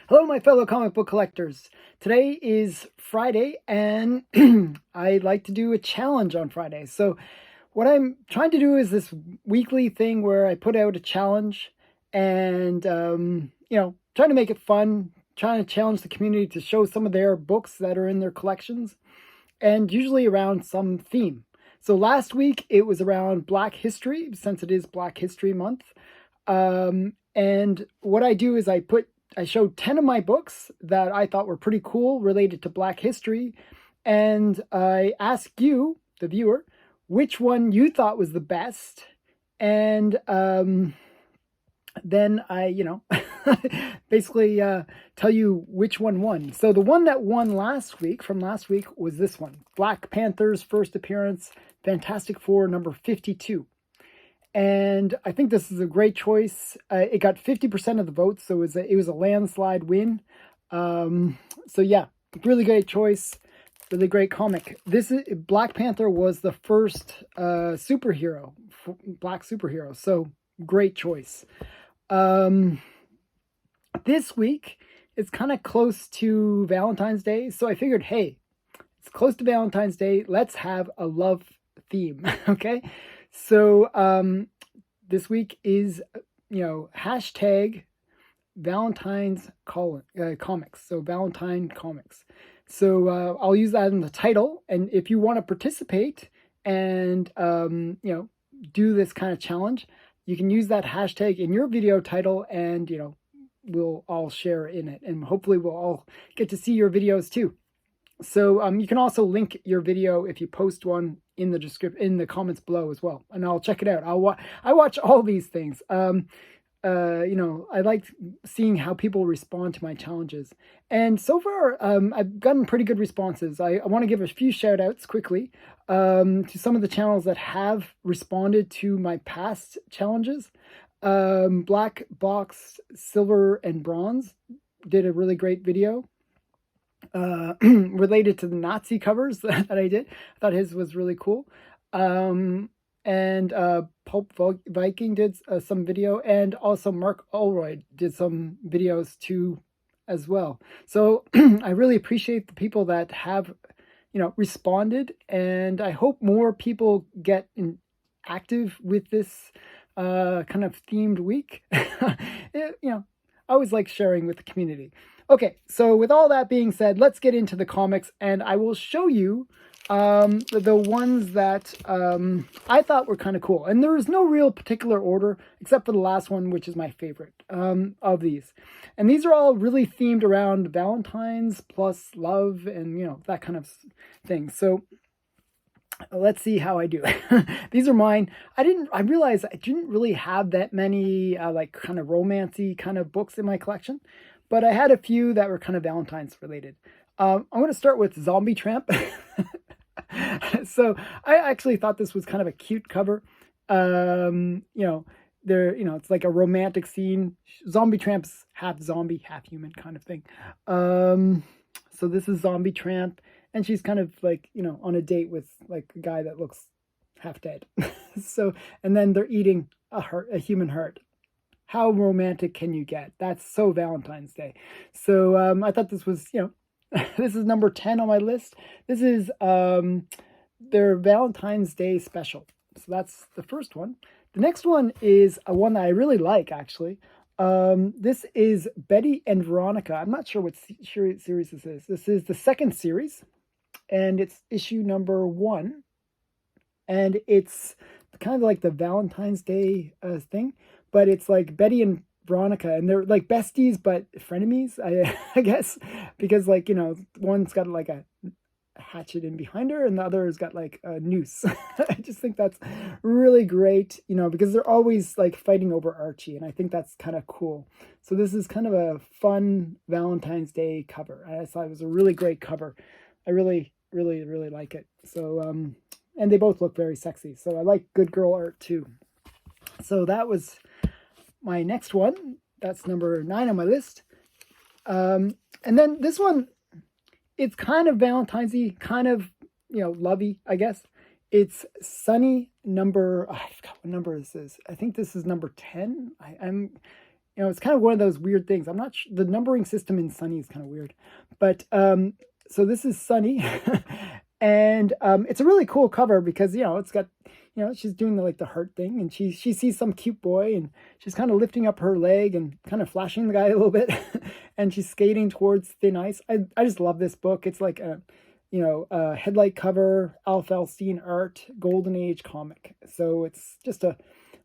Hello, my fellow comic book collectors. Today is Friday, and I like to do a challenge on Friday. So, what I'm trying to do is this weekly thing where I put out a challenge and, trying to make it fun, trying to challenge the community to show some of their books that are in their collections, and usually around some theme. So, last week it was around Black History, since it is Black History Month. And what I do is I showed 10 of my books that I thought were pretty cool related to Black history. And I asked you, the viewer, which one you thought was the best. And then basically tell you which one won. So the one that won from last week, was this one, Black Panther's first appearance, Fantastic Four number 52. And I think this is a great choice. It got 50% of the votes, so it was a landslide win. So yeah, really great choice, really great comic. Black Panther was the first superhero, black superhero. So great choice. This week it's kind of close to Valentine's Day, so I figured, hey, it's close to Valentine's Day. Let's have a love theme, okay? So this week is, hashtag Valentine's comics. So Valentine comics. So I'll use that in the title. And if you want to participate and, do this kind of challenge, you can use that hashtag in your video title and, we'll all share in it. And hopefully we'll all get to see your videos too. So you can also link your video if you post one in the description, in the comments below as well, and I'll check it out. I watch all these things. I like seeing how people respond to my challenges, and so far I've gotten pretty good responses. I want to give a few shout outs quickly to some of the channels that have responded to my past challenges. Black Box, Silver, and Bronze did a really great video related to the Nazi covers that I did. I thought his was really cool. And Pulp Viking did some video, and also Mark Ulroyd did some videos too as well. So I really appreciate the people that have, responded, and I hope more people get active with this kind of themed week. I always like sharing with the community. Okay, so with all that being said, let's get into the comics, and I will show you the ones that I thought were kind of cool. And there is no real particular order, except for the last one, which is my favorite of these. And these are all really themed around Valentine's plus love and, that kind of thing. So let's see how I do. These are mine. I realized I didn't really have that many kind of romancy kind of books in my collection, but I had a few that were kind of Valentine's related. I'm going to start with Zombie Tramp. So I actually thought this was kind of a cute cover. It's like a romantic scene. Zombie Tramp's half zombie, half human kind of thing. So this is Zombie Tramp, and she's kind of like, on a date with like a guy that looks half dead. So, and then they're eating a human heart. How romantic can you get? That's so Valentine's Day. So I thought this was, this is number 10 on my list. This is their Valentine's Day special. So that's the first one. The next one is a one that I really like, actually. This is Betty and Veronica. I'm not sure what series this is. This is the second series, and it's issue number 1. And it's kind of like the Valentine's Day thing, but it's like Betty and Veronica, and they're like besties but frenemies, I guess, because one's got like a hatchet in behind her and the other's got like a noose. I just think that's really great, because they're always like fighting over Archie, and I think that's kind of cool. So this is kind of a fun Valentine's Day cover. I thought it was a really great cover. I really, really, really like it. So and they both look very sexy, so I like good girl art too. So that was my next one. That's number 9 on my list. And then this one, it's kind of Valentine's-y, kind of, lovey, I guess. It's Sunny I forgot what number this is. I think this is number 10. it's kind of one of those weird things. I'm not the numbering system in Sunny is kind of weird, but so this is Sunny, and it's a really cool cover because it's got she's doing the heart thing, and she sees some cute boy, and she's kind of lifting up her leg and kind of flashing the guy a little bit, and she's skating towards thin ice. I just love this book. It's like a headlight cover, Al Falstein art, golden age comic. So it's just a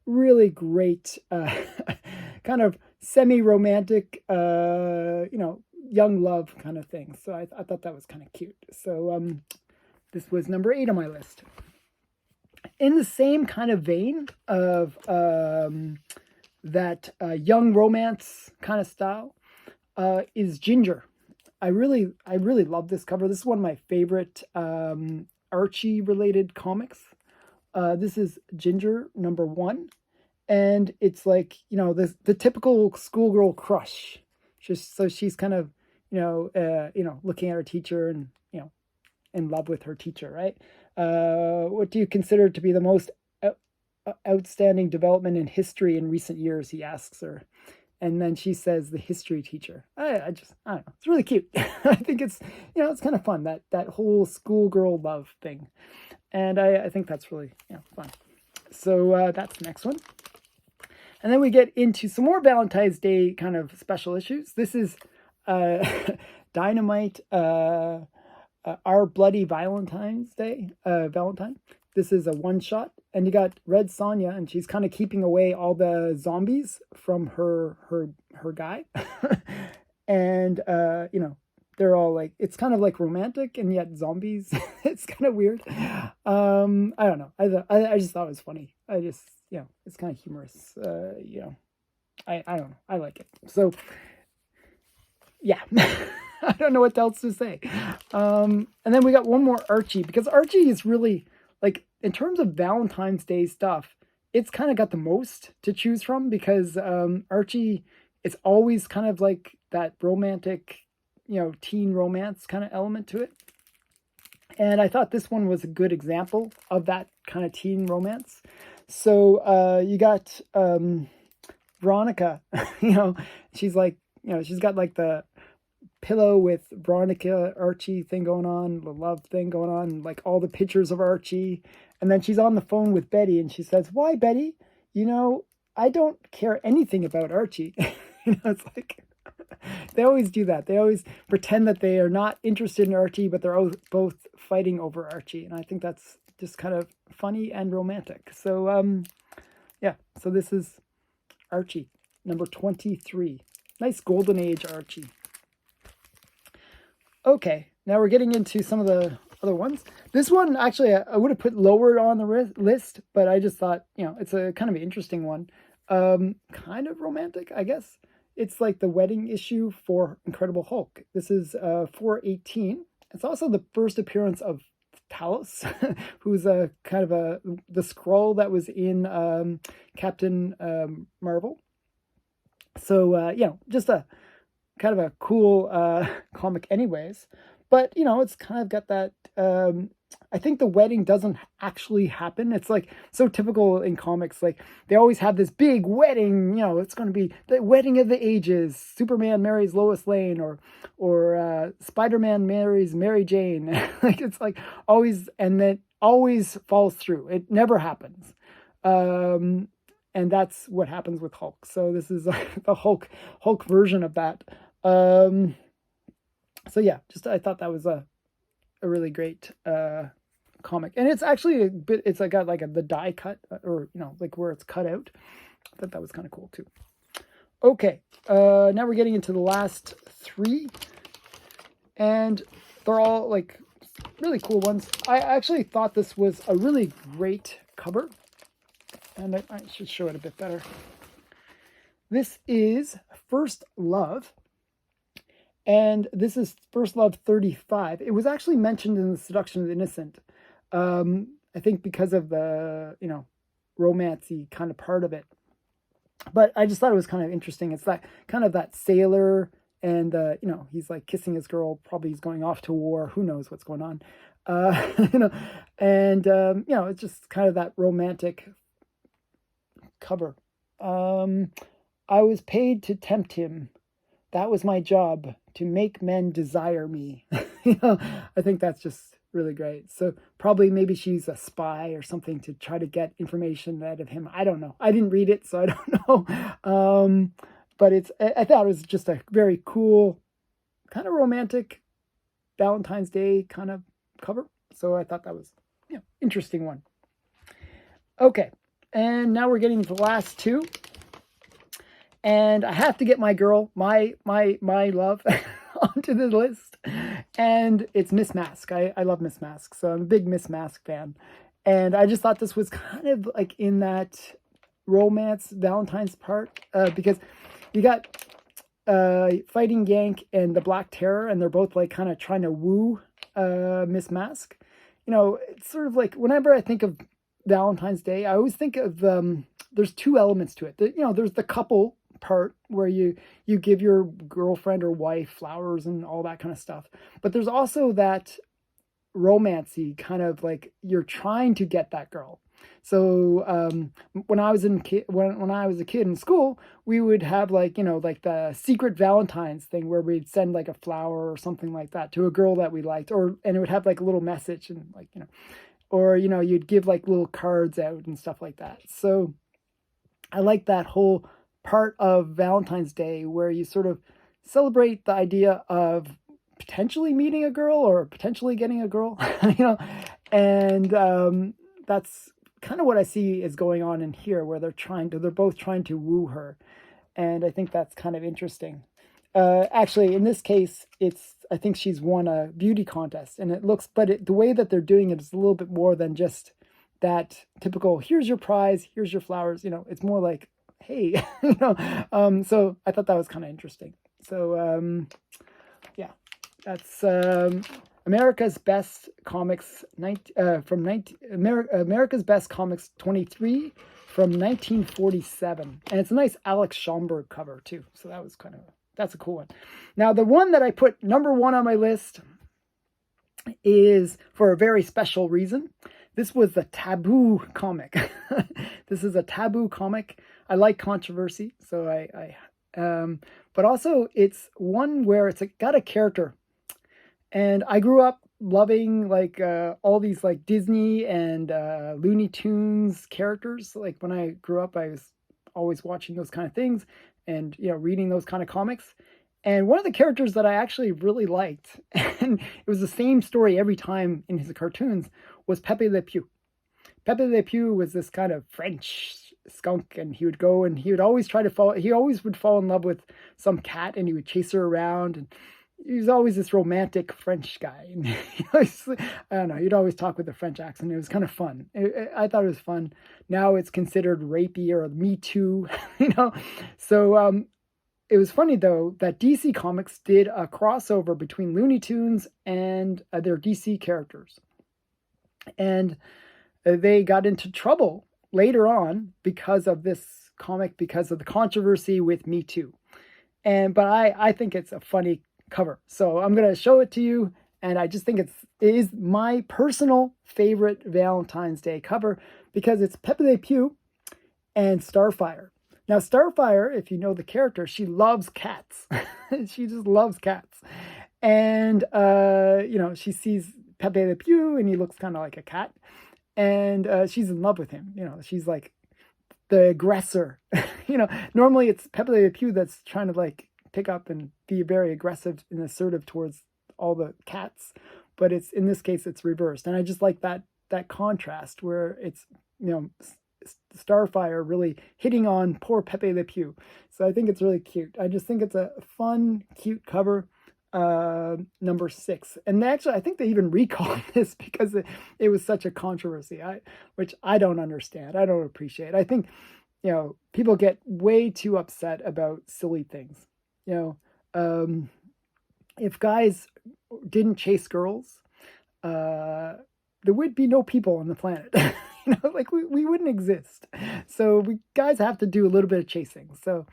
really great kind of semi-romantic young love kind of thing. So I thought that was kind of cute. So this was number 8 on my list. In the same kind of vein of that young romance kind of style is Ginger. I really love this cover. This is one of my favorite Archie related comics. This is Ginger number 1, and it's like the typical schoolgirl crush. She's kind of looking at her teacher and in love with her teacher, right? What do you consider to be the most outstanding development in history in recent years? He asks her. And then she says, the history teacher. I don't know. It's really cute. I think it's, it's kind of fun, that whole schoolgirl love thing. And I think that's really fun. So that's the next one. And then we get into some more Valentine's Day kind of special issues. This is Dynamite, Our Bloody Valentine's Day, Valentine. This is a one-shot. And you got Red Sonja, and she's kind of keeping away all the zombies from her guy. And, they're all like, it's kind of like romantic and yet zombies. It's kind of weird. I don't know. I just thought it was funny. I just, it's kind of humorous. I don't know. I like it. So, yeah. I don't know what else to say. And then we got one more Archie, because Archie is really, like, in terms of Valentine's Day stuff, it's kind of got the most to choose from, because Archie, it's always kind of like that romantic, teen romance kind of element to it. And I thought this one was a good example of that kind of teen romance. So you got Veronica, she's like, she's got like the pillow with Veronica Archie thing going on, the love thing going on, like all the pictures of Archie. And then she's on the phone with Betty, and she says, "Why, Betty? I don't care anything about Archie." It's like, they always do that. They always pretend that they are not interested in Archie, but they're both fighting over Archie. And I think that's just kind of funny and romantic. So, yeah. So this is Archie, number 23. Nice golden age Archie. Okay, now we're getting into some of the other ones. This one, actually, I would have put lower on the list, but I just thought, it's a kind of an interesting one. Kind of romantic, I guess. It's like the wedding issue for Incredible Hulk. This is 418. It's also the first appearance of Talos, who's a kind of the Skrull that was in Captain Marvel. So, just a kind of a cool comic anyways. But, it's kind of got that, I think the wedding doesn't actually happen. It's like so typical in comics. Like they always have this big wedding, it's going to be the wedding of the ages. Superman marries Lois Lane, or Spider-Man marries Mary Jane. Like it's like always, and then always falls through. It never happens. And that's what happens with Hulk. So this is the Hulk version of that. So yeah, I thought that was a really great comic, and it's actually a bit. It's got like the die cut, or like where it's cut out. I thought that was kind of cool too. Okay, now we're getting into the last 3, and they're all like really cool ones. I actually thought this was a really great cover, and I should show it a bit better. This is First Love. And this is First Love 35. It was actually mentioned in The Seduction of the Innocent. I think because of the, romancy kind of part of it. But I just thought it was kind of interesting. It's that kind of that sailor, and, he's like kissing his girl. Probably he's going off to war. Who knows what's going on. And, it's just kind of that romantic cover. I was paid to tempt him. That was my job, to make men desire me. I think that's just really great. So probably maybe she's a spy or something to try to get information out of him. I don't know. I didn't read it, so I don't know. But I thought it was just a very cool, kind of romantic Valentine's Day kind of cover. So I thought that was, interesting one. Okay, and now we're getting to the last two, and I have to get my girl, my love, onto the list, and it's Miss Mask. I love Miss Mask, so I'm a big Miss Mask fan, and I just thought this was kind of like in that romance Valentine's part, because you got Fighting Yank and the Black Terror, and they're both like kind of trying to woo Miss Mask. It's sort of like whenever I think of Valentine's Day, I always think of there's two elements to it. There's the couple part where you give your girlfriend or wife flowers and all that kind of stuff, but there's also that romancy kind of like you're trying to get that girl. So when I was when I was a kid in school, we would have like like the secret Valentine's thing where we'd send like a flower or something like that to a girl that we liked, and it would have like a little message and like or you'd give like little cards out and stuff like that. So I like that whole part of Valentine's Day where you sort of celebrate the idea of potentially meeting a girl or potentially getting a girl, and that's kind of what I see is going on in here, where they're both trying to woo her, and I think that's kind of interesting. Actually, in this case, I think she's won a beauty contest, and the way that they're doing it is a little bit more than just that typical. Here's your prize. Here's your flowers. It's more like, hey, So I thought that was kind of interesting. So yeah, that's America's Best Comics America's Best Comics 23 from 1947, and it's a nice Alex Schomburg cover too. So that's a cool one. Now the one that I put number one on my list is for a very special reason. This was the Taboo comic. This is a Taboo comic. I like controversy, so but also it's one where it's got a character. And I grew up loving like all these like Disney and Looney Tunes characters. Like when I grew up, I was always watching those kind of things and reading those kind of comics. And one of the characters that I actually really liked, and it was the same story every time in his cartoons, was Pepe Le Pew. Pepe Le Pew was this kind of French skunk, and he would go and he would always would fall in love with some cat, and he would chase her around, and he was always this romantic French guy. And I don't know, he'd always talk with a French accent. It was kind of fun. I thought it was fun. Now it's considered rapey or Me Too, So it was funny, though, that DC Comics did a crossover between Looney Tunes and their DC characters. And they got into trouble later on because of this comic, because of the controversy with Me Too. But I think it's a funny cover. So I'm going to show it to you. And I just think it is my personal favorite Valentine's Day cover because it's Pepe Le Pew and Starfire. Now, Starfire, if you know the character, she loves cats. She just loves cats. And, she sees Pepe Le Pew and he looks kind of like a cat. And she's in love with him. She's like the aggressor. Normally it's Pepe Le Pew that's trying to like pick up and be very aggressive and assertive towards all the cats. But in this case, it's reversed. And I just like that contrast where it's, Starfire really hitting on poor Pepe Le Pew. So I think it's really cute. I just think it's a fun, cute cover. Number 6. And actually, I think they even recalled this because it was such a controversy, which I don't understand. I don't appreciate. I think, people get way too upset about silly things. If guys didn't chase girls, there would be no people on the planet. Like we wouldn't exist. So guys have to do a little bit of chasing. So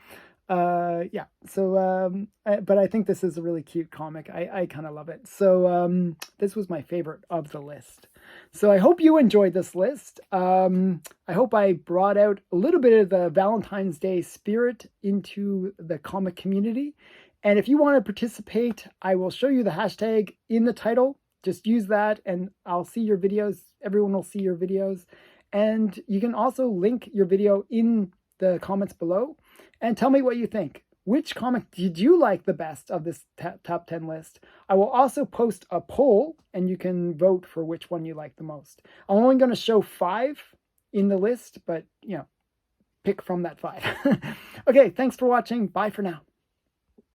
yeah. So but I think this is a really cute comic. I kind of love it. So this was my favorite of the list. So I hope you enjoyed this list. I hope I brought out a little bit of the Valentine's Day spirit into the comic community. And if you want to participate, I will show you the hashtag in the title. Just use that and I'll see your videos. Everyone will see your videos. And you can also link your video in the comments below and tell me what you think. Which comic did you like the best of this top 10 list? I will also post a poll and you can vote for which one you like the most. I'm only going to show 5 in the list, but pick from that 5. Okay, thanks for watching. Bye for now.